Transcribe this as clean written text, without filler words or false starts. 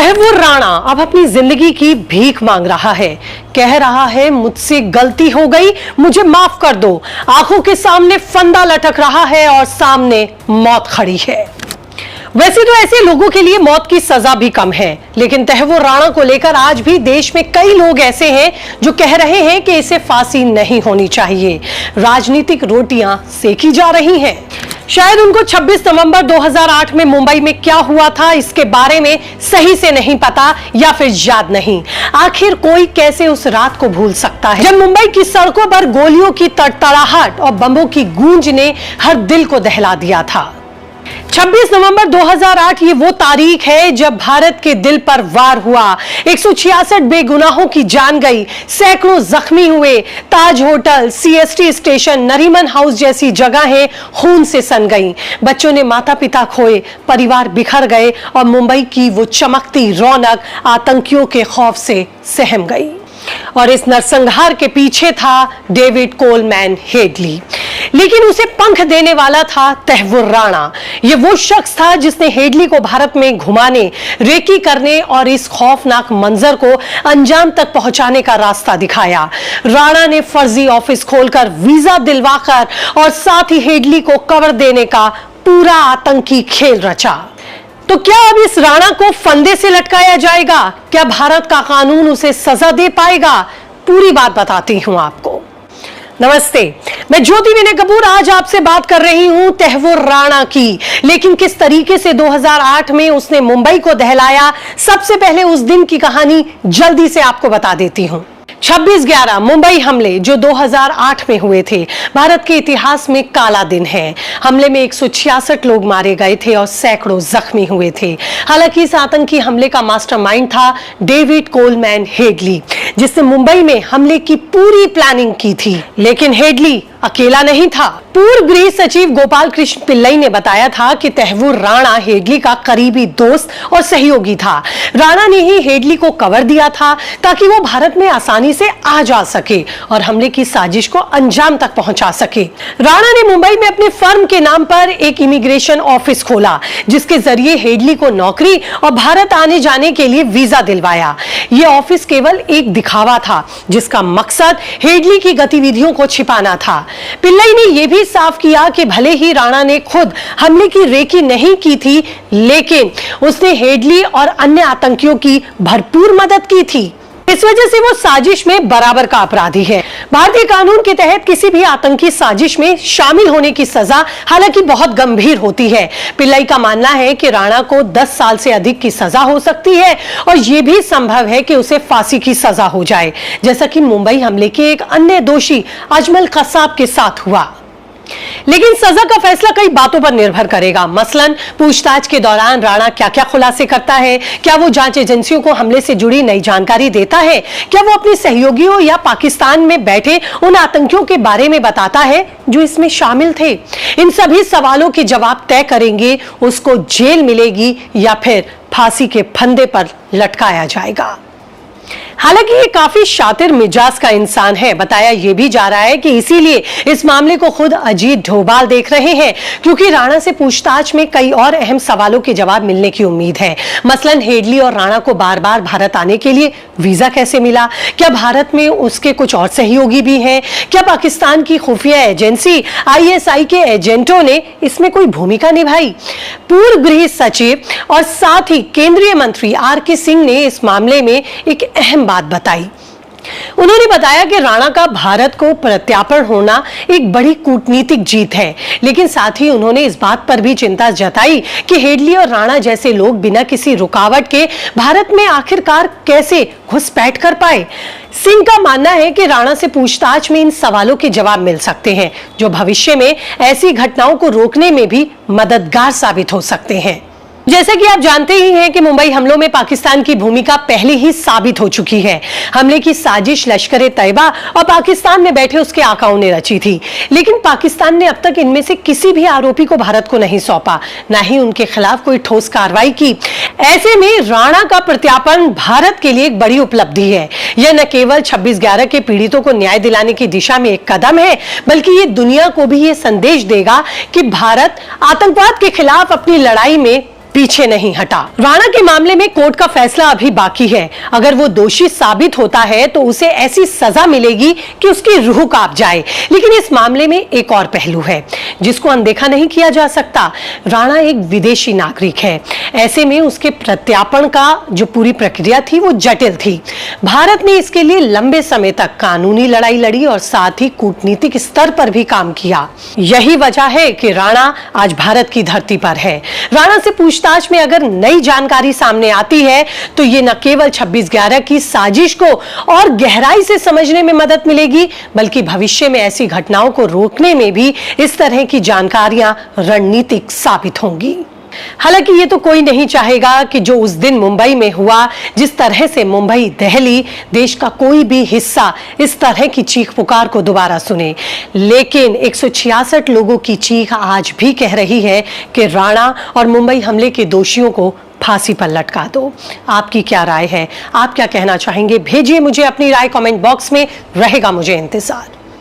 तैमूर राणा अब अपनी जिंदगी की भीख मांग रहा है। कह रहा है मुझसे गलती हो गई, मुझे माफ कर दो। आंखों के सामने फंदा लटक रहा है और सामने मौत खड़ी है। वैसे तो ऐसे लोगों के लिए मौत की सजा भी कम है, लेकिन तैमूर राणा को लेकर आज भी देश में कई लोग ऐसे हैं जो कह रहे हैं कि इसे फांसी नहीं होनी चाहिए। राजनीतिक रोटियां सेकी जा रही हैं। शायद उनको 26 नवंबर 2008 में मुंबई में क्या हुआ था इसके बारे में सही से नहीं पता या फिर याद नहीं। आखिर कोई कैसे उस रात को भूल सकता है जब मुंबई की सड़कों पर गोलियों की तड़तड़ाहट और बमों की गूंज ने हर दिल को दहला दिया था। 26 नवंबर 2008 ये वो तारीख है जब भारत के दिल पर वार हुआ। 166 बेगुनाहों की जान गई, सैकड़ों जख्मी हुए। Taj hotel, CST station, Nariman house जैसी जगहें खून से सन गईं। बच्चों ने माता पिता खोए, परिवार बिखर गए और मुंबई की वो चमकती रौनक आतंकियों के खौफ से सहम गई। और इस नरसंहार के पीछे था डेविड कोलमैन हेडली, लेकिन उसे पंख देने वाला था तैमूर राणा। ये वो शख्स था जिसने हेडली को भारत में घुमाने, रेकी करने और इस खौफनाक मंजर को अंजाम तक पहुंचाने का रास्ता दिखाया। राणा ने फर्जी ऑफिस खोलकर, वीजा दिलवाकर और साथ ही हेडली को कवर देने का पूरा आतंकी खेल रचा। तो क्या अब इस राणा को फंदे से लटकाया जाएगा? क्या भारत का कानून उसे सजा दे पाएगा? पूरी बात बताती हूं आपको। नमस्ते, मैं ज्योति विनय कपूर आज आपसे बात कर रही हूं तैमूर राणा की। लेकिन किस तरीके से 2008 में उसने मुंबई को दहलाया, सबसे पहले उस दिन की कहानी जल्दी से आपको बता देती हूं। 26/11 मुंबई हमले जो 2008 में हुए थे, भारत के इतिहास में काला दिन है। हमले में 166 लोग मारे गए थे और सैकड़ों जख्मी हुए थे। हालांकि इस आतंकी हमले का मास्टरमाइंड था डेविड कोलमैन हेडली, जिसने मुंबई में हमले की पूरी प्लानिंग की थी। लेकिन हेडली अकेला नहीं था। पूर्व गृह सचिव गोपाल कृष्ण पिल्लई ने बताया था कि तैमूर राणा हेडली का करीबी दोस्त और सहयोगी था। राणा ने ही हेडली को कवर दिया था ताकि वो भारत में आसानी से आ जा सके और हमले की साजिश को अंजाम तक पहुंचा सके। राणा ने मुंबई में अपने फर्म के नाम पर एक इमिग्रेशन ऑफिस खोला, जिसके जरिए हेडली को नौकरी और भारत आने जाने के लिए वीजा दिलवाया। ये ऑफिस केवल एक दिखावा था, जिसका मकसद हेडली की गतिविधियों को छिपाना था। पिल्लई ने यह भी साफ किया कि भले ही राणा ने खुद हमले की रेकी नहीं की थी, लेकिन उसने हेडली और अन्य आतंकियों की भरपूर मदद की थी। इस वजह से वो साजिश में बराबर का अपराधी है। भारतीय कानून के तहत किसी भी आतंकी साजिश में शामिल होने की सजा हालांकि बहुत गंभीर होती है। पिल्लई का मानना है कि राणा को 10 साल से अधिक की सजा हो सकती है और यह भी संभव है कि उसे फांसी की सजा हो जाए, जैसा कि मुंबई हमले के एक अन्य दोषी अजमल कसाब के साथ हुआ। लेकिन सजा का फैसला कई बातों पर निर्भर करेगा। मसलन पूछताछ के दौरान राणा क्या क्या खुलासे करता है, क्या वो जांच एजेंसियों को हमले से जुड़ी नई जानकारी देता है, क्या वो अपने सहयोगियों या पाकिस्तान में बैठे उन आतंकियों के बारे में बताता है जो इसमें शामिल थे। इन सभी सवालों के जवाब तय करेंगे उसको जेल मिलेगी या फिर फांसी के फंदे पर लटकाया जाएगा। हालांकि ये काफी शातिर मिजाज का इंसान है। बताया यह भी जा रहा है कि इसीलिए इस मामले को खुद अजीत डोभाल देख रहे हैं, क्योंकि राणा से पूछताछ में कई और अहम सवालों के जवाब मिलने की उम्मीद है। मसलन हेडली और राणा को बार बार भारत आने के लिए वीजा कैसे मिला, क्या भारत में उसके कुछ और सहयोगी भी हैं, क्या पाकिस्तान की खुफिया एजेंसी ISI के एजेंटों ने इसमें कोई भूमिका निभाई। पूर्व गृह सचिव और साथ ही केंद्रीय मंत्री RK सिंह ने इस मामले में एक अहम बात बताई। उन्होंने बताया कि राणा का भारत को प्रत्यार्पण होना एक बड़ी कूटनीतिक जीत है, लेकिन साथ ही उन्होंने इस बात पर भी चिंता जताई कि हेडली और राणा जैसे लोग बिना किसी रुकावट के भारत में आखिरकार कैसे घुसपैठ कर पाए। सिंह का मानना है कि राणा से पूछताछ में इन सवालों के जवाब मिल सकते हैं, जो भविष्य में ऐसी घटनाओं को रोकने में भी मददगार साबित हो सकते हैं। जैसे कि आप जानते ही हैं कि मुंबई हमलों में पाकिस्तान की भूमिका पहले ही साबित हो चुकी है। हमले की साजिश लश्कर-ए-तैयबा और पाकिस्तान में बैठे उसके आकाओं ने रची थी, लेकिन पाकिस्तान ने अब तक इनमें से किसी भी आरोपी को भारत को नहीं सौंपा, न ही उनके खिलाफ कोई ठोस कार्रवाई की। ऐसे में राणा का प्रत्यार्पण भारत के लिए एक बड़ी उपलब्धि है। यह न केवल 26/11 के पीड़ितों को न्याय दिलाने की दिशा में एक कदम है, बल्कि ये दुनिया को भी ये संदेश देगा कि भारत आतंकवाद के खिलाफ अपनी लड़ाई में पीछे नहीं हटा। राणा के मामले में कोर्ट का फैसला अभी बाकी है। अगर वो दोषी साबित होता है तो उसे ऐसी सजा मिलेगी कि उसकी रूह कांप जाए। लेकिन इस मामले में एक और पहलू है जिसको अनदेखा नहीं किया जा सकता। राणा एक विदेशी नागरिक है। ऐसे में उसके प्रत्यार्पण का जो पूरी प्रक्रिया थी वो जटिल थी। भारत ने इसके लिए लंबे समय तक कानूनी लड़ाई लड़ी और साथ ही कूटनीतिक स्तर पर भी काम किया। यही वजह है कि राणा आज भारत की धरती पर है। राणा से पूछताछ में अगर नई जानकारी सामने आती है तो ये न केवल 26/11 की साजिश को और गहराई से समझने में मदद मिलेगी, बल्कि भविष्य में ऐसी घटनाओं को रोकने में भी इस तरह की जानकारियां रणनीतिक साबित होंगी। हालांकि ये तो कोई नहीं चाहेगा कि जो उस दिन मुंबई में हुआ, जिस तरह से मुंबई, दिल्ली, देश का कोई भी हिस्सा इस तरह की चीख पुकार को दोबारा सुने। लेकिन 166 लोगों की चीख आज भी कह रही है कि राणा और मुंबई हमले के दोषियों को फांसी पर लटका दो। आपकी क्या राय है? आप क्या कहना चाहेंगे? भेजिए मुझे अपनी राय कमेंट बॉक्स में, रहेगा मुझे इंतजार।